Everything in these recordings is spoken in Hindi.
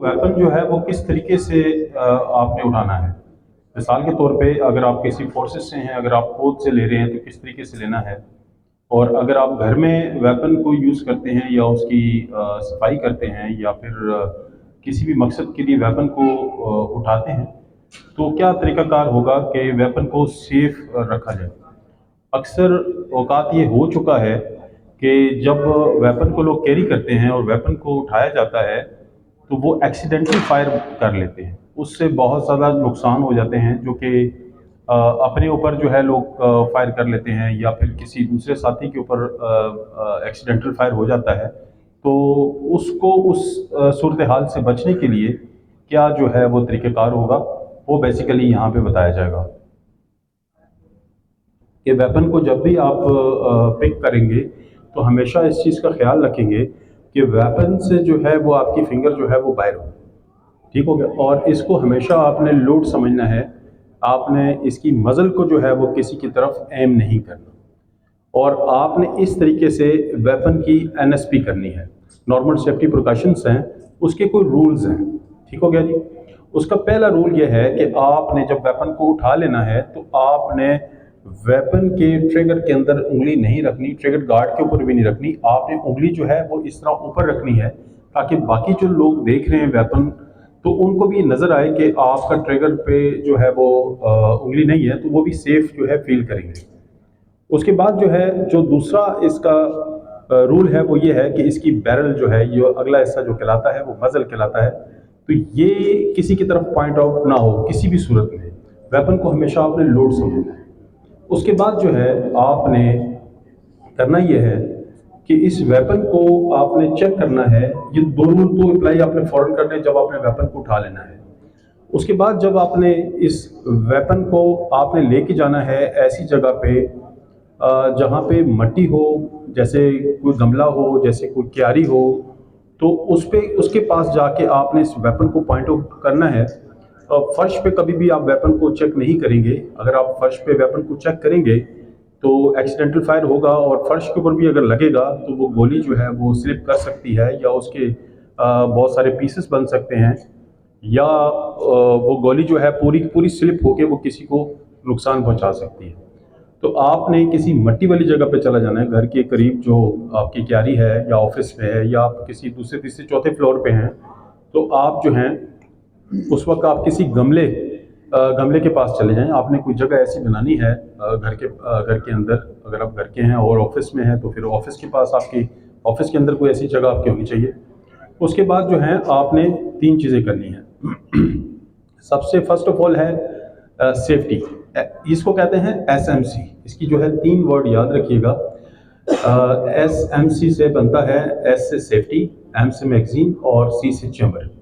वेपन जो है वो किस तरीके से आपने उठाना है। मिसाल के तौर पे अगर आप किसी फोर्सेस से हैं, अगर आप फौज से ले रहे हैं तो किस तरीके से लेना है, और अगर आप घर में वेपन को यूज़ करते हैं या उसकी सफाई करते हैं या फिर किसी भी मकसद के लिए वेपन को उठाते हैं, तो क्या तरीक़ाकार होगा कि वेपन को सेफ रखा जाए। अक्सर औक़ात ये हो चुका है कि जब वेपन को लोग कैरी करते हैं और वेपन को उठाया जाता है तो वो एक्सीडेंटली फायर कर लेते हैं, उससे बहुत ज़्यादा नुकसान हो जाते हैं, जो कि अपने ऊपर जो है लोग फायर कर लेते हैं या फिर किसी दूसरे साथी के ऊपर एक्सीडेंटल फायर हो जाता है। तो उसको उस सूरत हाल से बचने के लिए क्या जो है वो तरीक़ेकार होगा, वो बेसिकली यहाँ पे बताया जाएगा कि वेपन को जब भी आप पिक करेंगे तो हमेशा इस चीज़ का ख्याल रखेंगे कि वेपन से जो है वो आपकी फिंगर जो है वो बाहर हो, ठीक हो गया। और इसको हमेशा आपने लोड समझना है, आपने इसकी मज़ल को जो है वो किसी की तरफ एम नहीं करना, और आपने इस तरीके से वेपन की एनएसपी करनी है। नॉर्मल सेफ्टी प्रिकॉशंस हैं, उसके कोई रूल्स हैं, ठीक हो गया जी। उसका पहला रूल ये है कि आपने जब वेपन को उठा लेना है तो आपने वेपन के ट्रिगर के अंदर उंगली नहीं रखनी, ट्रिगर गार्ड के ऊपर भी नहीं रखनी, आपने उंगली जो है वो इस तरह ऊपर रखनी है ताकि बाकी जो लोग देख रहे हैं वेपन तो उनको भी नज़र आए कि आपका ट्रिगर पे जो है वो उंगली नहीं है, तो वो भी सेफ जो है फील करेंगे। उसके बाद जो है जो दूसरा इसका रूल है वो ये है कि इसकी बैरल जो है, ये अगला हिस्सा जो कहलाता है वो मज़ल कहलाता है, तो ये किसी की तरफ पॉइंट आउट ना हो किसी भी सूरत में। वेपन को हमेशा आपने लोड समझना है। उसके बाद जो है आपने करना ये है कि इस वेपन को आपने चेक करना है। ये दो रूल तो अप्लाई आपने फ़ौरन करने जब आपने वेपन को उठा लेना है। उसके बाद जब आपने इस वेपन को आपने लेके जाना है ऐसी जगह पे जहाँ पे मट्टी हो, जैसे कोई गमला हो, जैसे कोई क्यारी हो, तो उसके पास जाके आपने इस वेपन को पॉइंट आउट करना है। फर्श पे कभी भी आप वेपन को चेक नहीं करेंगे। अगर आप फर्श पे वेपन को चेक करेंगे तो एक्सीडेंटल फायर होगा, और फर्श के ऊपर भी अगर लगेगा तो वो गोली जो है वो स्लिप कर सकती है, या उसके बहुत सारे पीसेस बन सकते हैं, या वो गोली जो है पूरी पूरी स्लिप होके वो किसी को नुकसान पहुंचा सकती है। तो आपने किसी मट्टी वाली जगह पे चला जाना है, घर के करीब जो आपकी क्यारी है या ऑफिस में है या आप किसी दूसरे तीसरे चौथे फ्लोर पे हैं, तो आप जो हैं उस वक्त आप किसी गमले के पास चले जाएं। आपने कोई जगह ऐसी बनानी है घर के अंदर, अगर आप घर के हैं और ऑफिस में हैं तो फिर ऑफिस के पास आपकी ऑफिस के अंदर कोई ऐसी जगह आपकी होनी चाहिए। उसके बाद जो है आपने 3 चीज़ें करनी हैं। सबसे फर्स्ट ऑफ ऑल है सेफ्टी, इसको कहते हैं SMC। इसकी जो है 3 वर्ड याद रखिएगा। SMC से बनता है S से सेफ्टी, M से मैगजीन और C से चैम्बर।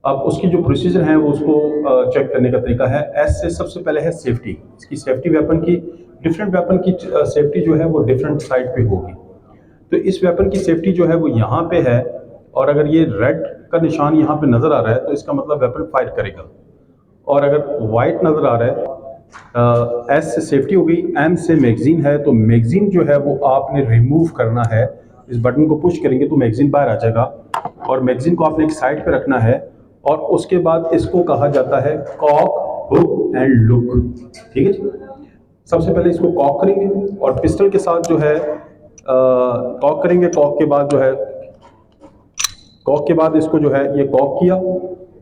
अब उसकी जो प्रोसीजर है वो उसको चेक करने का तरीका है। S से सबसे पहले है सेफ्टी। इसकी सेफ्टी वेपन की, डिफरेंट वेपन की सेफ्टी जो है वो डिफरेंट साइड पे होगी। तो इस वेपन की सेफ्टी जो है वो यहाँ पे है, और अगर ये रेड का निशान यहाँ पे नज़र आ रहा है तो इसका मतलब वेपन फायर करेगा, और अगर वाइट नज़र आ रहा है S से सेफ्टी हो गई। M से मैगजीन है, तो मैगजीन जो है वो आपने रिमूव करना है। इस बटन को पुश करेंगे तो मैगजीन बाहर आ जाएगा, और मैगजीन को आपने एक साइड पे रखना है। और उसके बाद इसको कहा जाता है कॉक, हुक एंड लुक, ठीक है जी। सबसे पहले इसको कॉक करेंगे और पिस्टल के साथ जो है कॉक करेंगे। कॉक के बाद इसको जो है ये कॉक किया,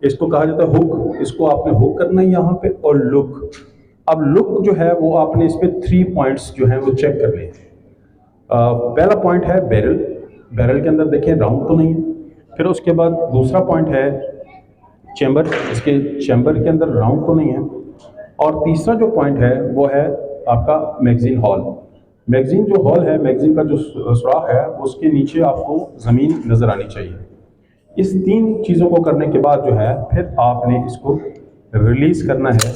इसको कहा जाता है हुक। इसको आपने हुक करना है यहाँ पे। और लुक, अब लुक जो है वो आपने इस पे 3 पॉइंट्स जो हैं वो चेक करने हैं। पहला पॉइंट है बैरल, बैरल के अंदर देखें राउंड तो नहीं है। फिर उसके बाद दूसरा पॉइंट है चैम्बर, इसके चैम्बर के अंदर राउंड तो नहीं है। और तीसरा जो पॉइंट है वो है आपका मैगजीन हॉल। मैगजीन जो हॉल है, मैगजीन का जो सुराख है उसके नीचे आपको ज़मीन नज़र आनी चाहिए। इस 3 चीज़ों को करने के बाद जो है फिर आपने इसको रिलीज़ करना है,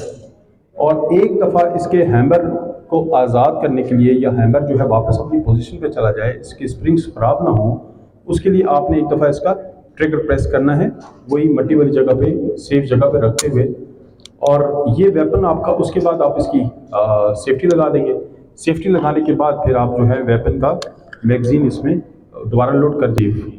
और एक दफ़ा इसके हैमर को आज़ाद करने के लिए, या हैमर जो है वापस अपनी पोजीशन पे चला जाए, इसकी स्प्रिंग्स ख़राब ना हो, उसके लिए आपने एक दफ़ा इसका ट्रिगर प्रेस करना है, वही मट्टी वाली जगह पे सेफ जगह पे रखते हुए। और ये वेपन आपका, उसके बाद आप इसकी सेफ्टी लगा देंगे। सेफ्टी लगाने के बाद फिर आप जो है वेपन का मैगजीन इसमें दोबारा लोड कर दीजिए।